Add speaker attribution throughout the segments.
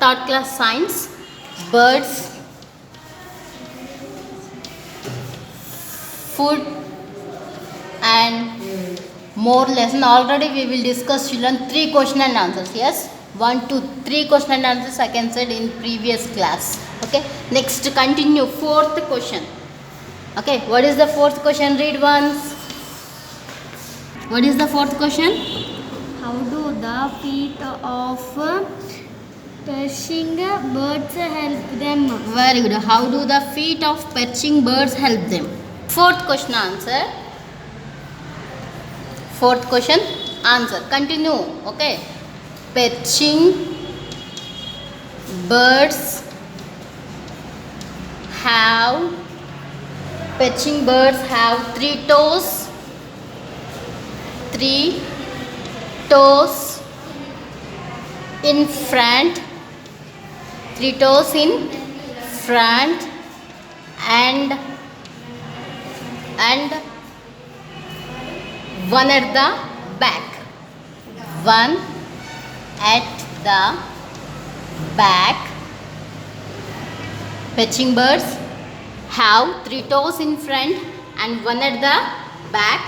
Speaker 1: third class science, birds, food and more lesson. Already we will discuss children 3 question and answers. Yes, 1 2 3 question and answers I can said in previous class. Okay, next continue fourth question. Okay, what is the fourth question? Read once. What is the fourth question?
Speaker 2: How do the feet of perching birds help them?
Speaker 1: Very good. How do the feet of perching birds help them? Fourth question answer. Fourth question answer. Continue. Okay. Perching birds have three toes. Three toes in front. Three toes in front and one at the back. One at the back. Perching birds have three toes in front and one at the back.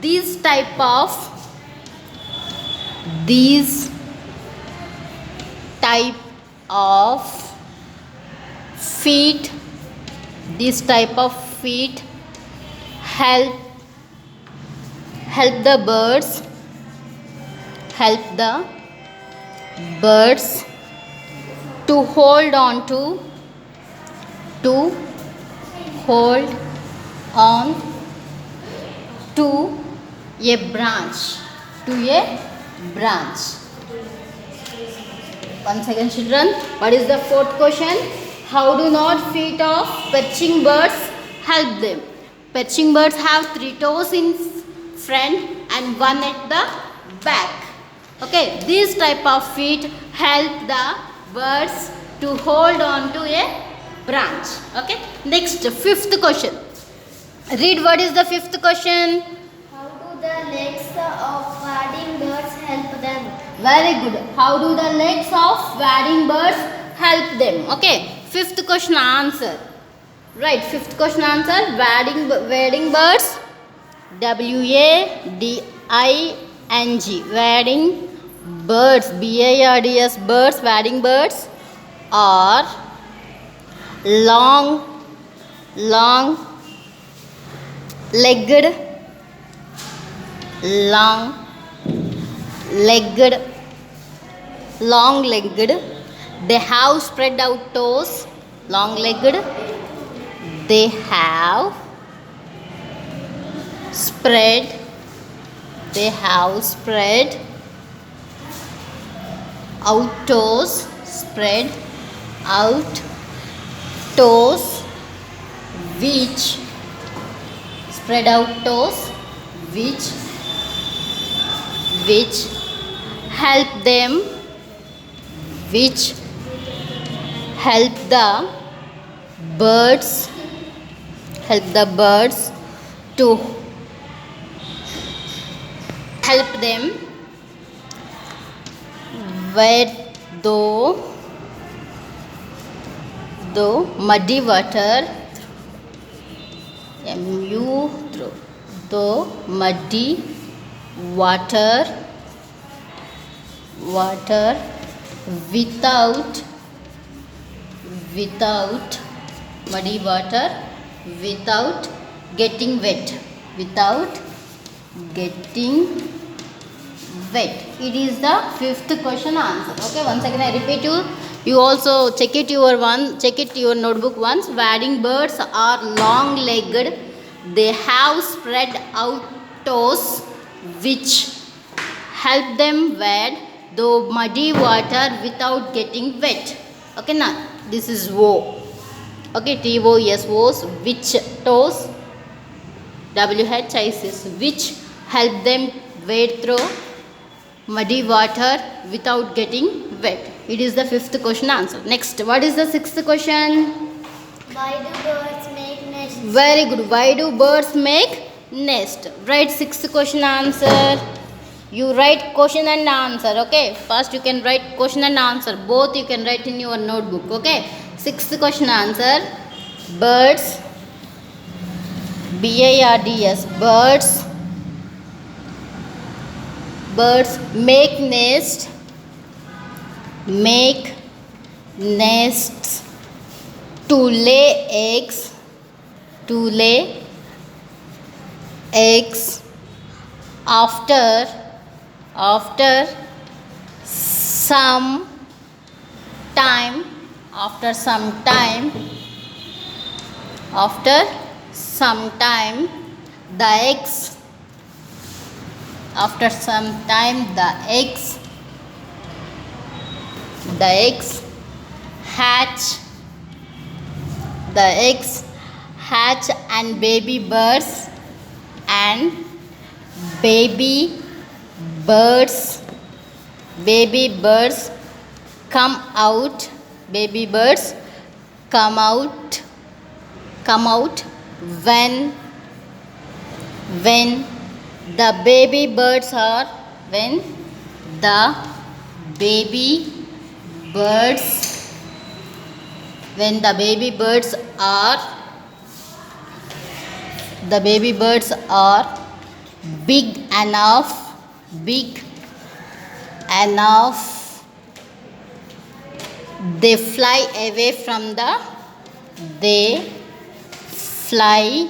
Speaker 1: These type of feet help the birds to hold on to a branch. Once again children, what is the fourth question? How do not feet of perching birds help them? Perching birds have three toes in front and one at the back. Okay, these type of feet help the birds to hold on to a branch. Okay, next fifth question. Read what is the fifth question.
Speaker 2: How do the legs of wading birds help them?
Speaker 1: Very good. How do the legs of wading birds help them? Okay, fifth question answer. Right, fifth question answer. Wading birds. W-A-D-I-N-G. Wading birds. B-A-R-D-S. Birds. Wading birds are long legged they have spread out toes. Long legged, they have spread out toes. Which spread out toes which help the birds to help them wade through muddy water. Through muddy water without getting wet. It is the fifth question answer. Okay, once again I repeat you also check it your notebook once. Wading birds are long legged. They have spread out toes which help them wade through muddy water without getting wet. Okay, now this is O. Okay, T-O-S-O's. Which toes? W-H-I-C-S. Which help them wade through muddy water without getting wet. It is the fifth question answer. Next, what is the sixth question?
Speaker 2: Why do birds make nests?
Speaker 1: Very good. Why do birds make nest? Write sixth question answer. You write question and answer. Okay. First you can write question and answer. Both you can write in your notebook. Okay. Sixth question answer. Birds. BIRDS. Birds. Birds make nest. Make nests to lay eggs. To lay eggs after some time after some time the eggs after some time the eggs hatch and baby birds come out baby birds come out when the baby birds are when the baby birds are big enough they fly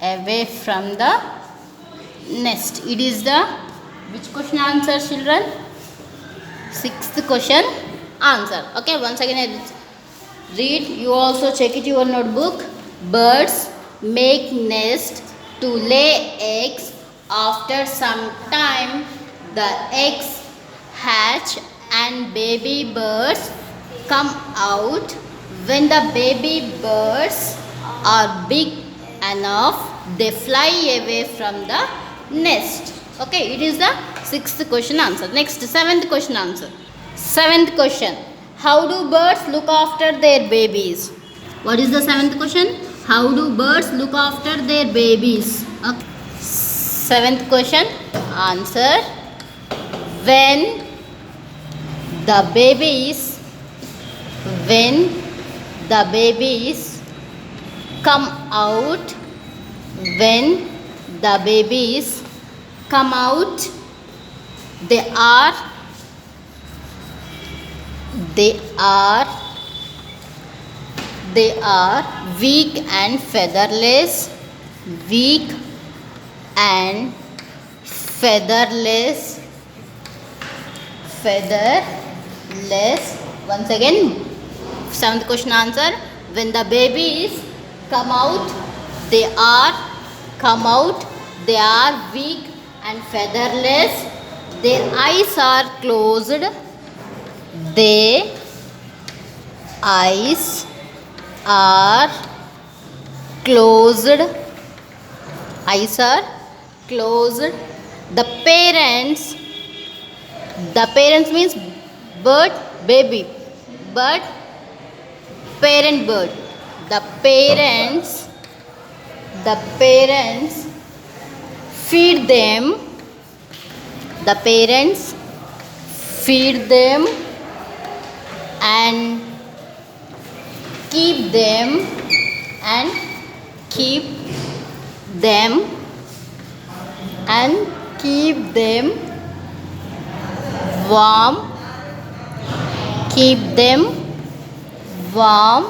Speaker 1: away from the nest. It is the which question answer, children? Sixth question answer. Okay, once again I read. You also check it your notebook. Birds make nest to lay eggs. After some time the eggs hatch and baby birds come out when the baby birds are big enough they fly away from the nest. Okay, it is the sixth question answer. Next, seventh question answer. Seventh question. How do birds look after their babies? What is the seventh question? How do birds look after their babies? Okay. Seventh question answer. When the babies come out they are weak and featherless once again. Seventh question answer. When the babies come out they are weak and featherless. Their eyes are closed. Their eyes are closed. The parents means bird, baby, bird, parent bird. The parents feed them. And keep them warm.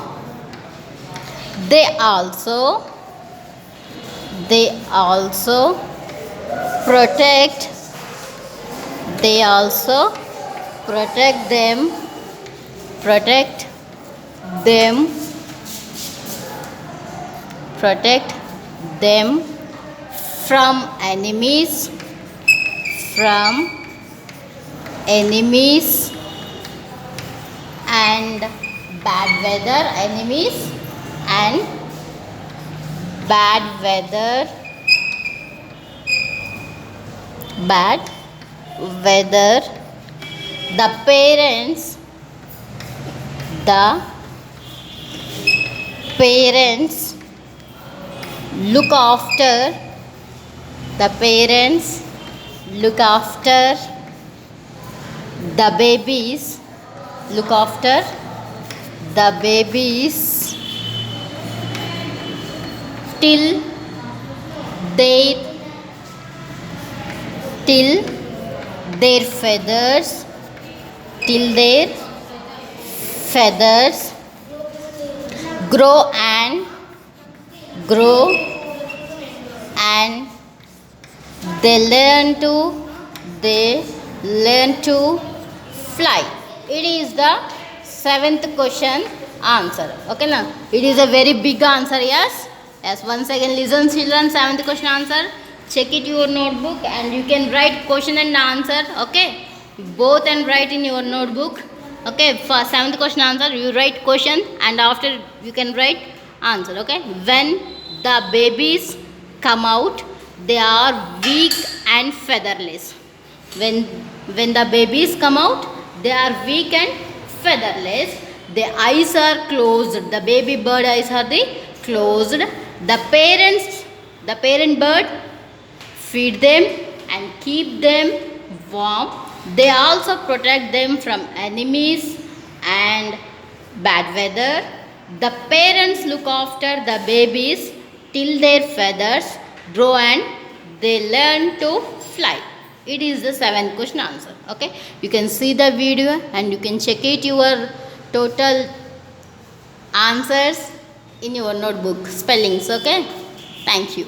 Speaker 1: They also protect them from enemies and bad weather. The parents look after the parents, look after the babies, look after the babies till their till their feathers till their feathers grow and they learn to fly. It is the seventh question answer. Okay now, it is a very big answer. Yes, once again listen children, seventh question answer. Check it your notebook and you can write question and answer. Okay, both and write in your notebook. Okay, for seventh question answer you write question and after you can write answer. Okay, when the babies come out they are weak and featherless. When the babies come out they are weak and featherless. The eyes are closed, the baby bird eyes are the closed. The parent bird feed them and keep them warm. They also protect them from enemies and bad weather. The parents look after the babies till their feathers grow and they learn to fly. It is the seventh question answer. Okay, you can see the video and you can check it your total answers in your notebook spellings. Okay, thank you.